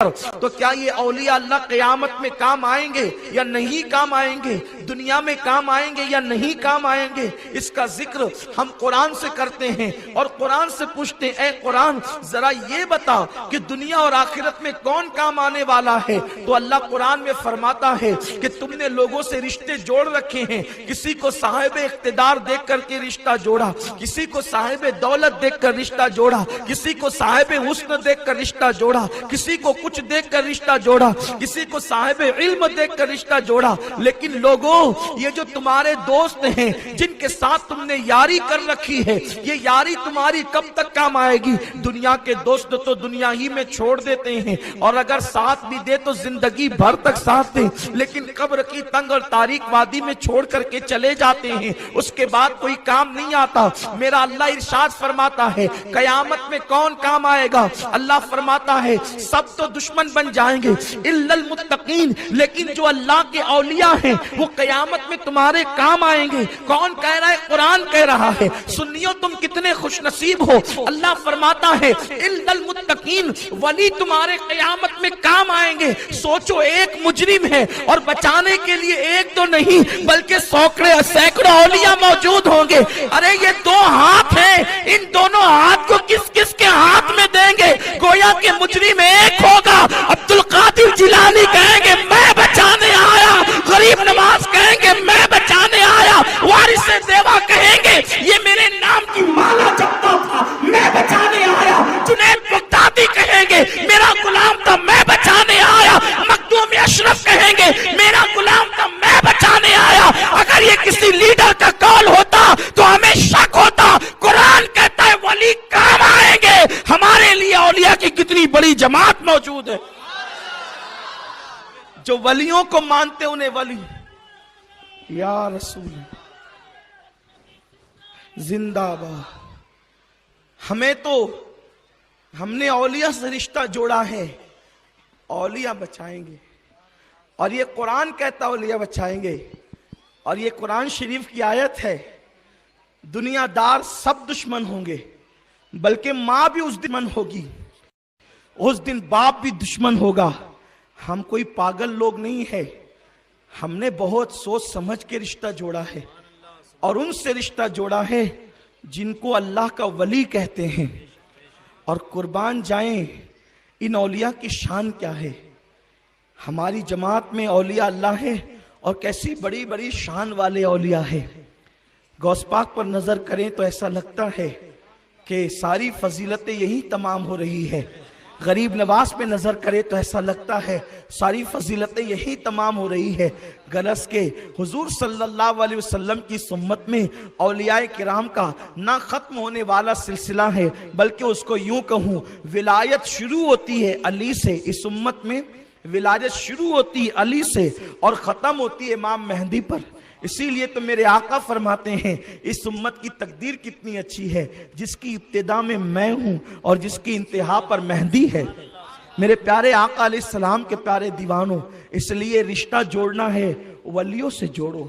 تو کیا یہ اولیاء اللہ قیامت میں کام آئیں گے یا نہیں کام آئیں گے؟ دنیا میں کام آئیں گے یا نہیں کام آئیں گے؟ اس کا ذکر ہم قرآن سے کرتے ہیں اور قرآن سے پوچھتے ہیں، اے قرآن ذرا یہ بتا کہ دنیا اور آخرت میں کون کام آنے والا ہے؟ تو اللہ قرآن میں فرماتا ہے کہ تم نے لوگوں سے رشتے جوڑ رکھے ہیں، کسی کو صاحب اقتدار دیکھ کر کے رشتہ جوڑا، کسی کو صاحب دولت دیکھ کر رشتہ جوڑا، کسی کو صاحب حسن دیکھ کر رشتہ جوڑا، کسی کو کچھ دیکھ کر رشتہ جوڑا، کسی کو صاحب علم دیکھ کر رشتہ جوڑا۔ لیکن لوگوں، یہ جو تمہارے دوست ہیں جن کے ساتھ تم نے یاری کر رکھی ہے، یہ یاری تمہاری کب تک کام آئے گی؟ دنیا کے دوست تو دنیا ہی میں چھوڑ دیتے ہیں، اور اگر ساتھ بھی دے تو زندگی بھر تک ساتھ دے، لیکن قبر کی تنگ اور تاریک وادی میں چھوڑ کر کے چلے جاتے ہیں، اس کے بعد کوئی کام نہیں آتا۔ میرا اللہ ارشاد فرماتا ہے قیامت میں کون کام آئے گا؟ اللہ فرماتا ہے سب تو دشمن بن جائیں گے الا المتقین، لیکن جو اللہ کے اولیاء ہیں وہ قیامت میں تمہارے کام آئیں گے۔ کون کہہ رہا ہے؟ قرآن کہہ رہا ہے۔ سنیو تم کتنے خوش نصیب ہو، اللہ فرماتا ہے الا المتقین، ولی تمہارے قیامت میں کام آئیں گے۔ سوچو، ایک مجرم ہے اور بچانے کے لیے ایک تو نہیں بلکہ سینکڑوں اولیاء موجود ہوں گے۔ ارے یہ دو ہاتھ ہیں، ان دونوں ہاتھ کو کس کس کے ہاتھ میں دیں گے؟ گویا کہ مجرم ایک ہوگا، عبد القادر جیلانی کہیں گے میں بچانے آیا، غریب نواز کہیں گے میں بچانے آیا، وارث دیوا کہیں گے یہ میرے نام کی مالا جپتا تھا میں بچانے آیا، جنید بغدادی کہیں گے میرا غلام تھا میں بچانے آیا، مخدوم اشرف کہیں گے میرا غلام تھا میں بچانے آیا۔ اگر یہ کسی لیڈر کا قول ہوتا تو ہمیں شک ہوتا۔ قرآن کہتا ہے ولی کام آئیں گے۔ ہمارے لیے اولیاء کی کتنی بڑی جماعت موجود ہے جو ولیوں کو مانتے انہیں ولی یا رسول زندہ باد۔ ہم نے اولیاء سے رشتہ جوڑا ہے، اولیاء بچائیں گے، اور یہ قرآن کہتا اولیاء بچائیں گے، اور یہ قرآن شریف کی آیت ہے۔ دنیا دار سب دشمن ہوں گے، بلکہ ماں بھی اس دشمن ہوگی، اس دن باپ بھی دشمن ہوگا۔ ہم کوئی پاگل لوگ نہیں ہے، ہم نے بہت سوچ سمجھ کے رشتہ جوڑا ہے، اور ان سے رشتہ جوڑا ہے جن کو اللہ کا ولی کہتے ہیں۔ اور قربان جائیں ان اولیاء کی شان کیا ہے۔ ہماری جماعت میں اولیاء اللہ ہے، اور کیسی بڑی بڑی شان والے اولیاء ہیں۔ غوث پاک پر نظر کریں تو ایسا لگتا ہے کہ ساری فضیلتیں یہی تمام ہو رہی ہے۔ غریب نواز پہ نظر کرے تو ایسا لگتا ہے ساری فضیلتیں یہی تمام ہو رہی ہے۔ غرض کے حضور صلی اللہ علیہ وسلم کی سمت میں اولیاء کرام کا نہ ختم ہونے والا سلسلہ ہے، بلکہ اس کو یوں کہوں ولایت شروع ہوتی ہے علی سے۔ اس امت میں ولایت شروع ہوتی ہے علی سے اور ختم ہوتی ہے امام مہدی پر۔ اسی لیے تو میرے آقا فرماتے ہیں اس امت کی تقدیر کتنی اچھی ہے، جس کی ابتدا میں ہوں اور جس کی انتہا پر مہدی ہے۔ میرے پیارے آقا علیہ السلام کے پیارے دیوانوں، اس لیے رشتہ جوڑنا ہے ولیوں سے جوڑو۔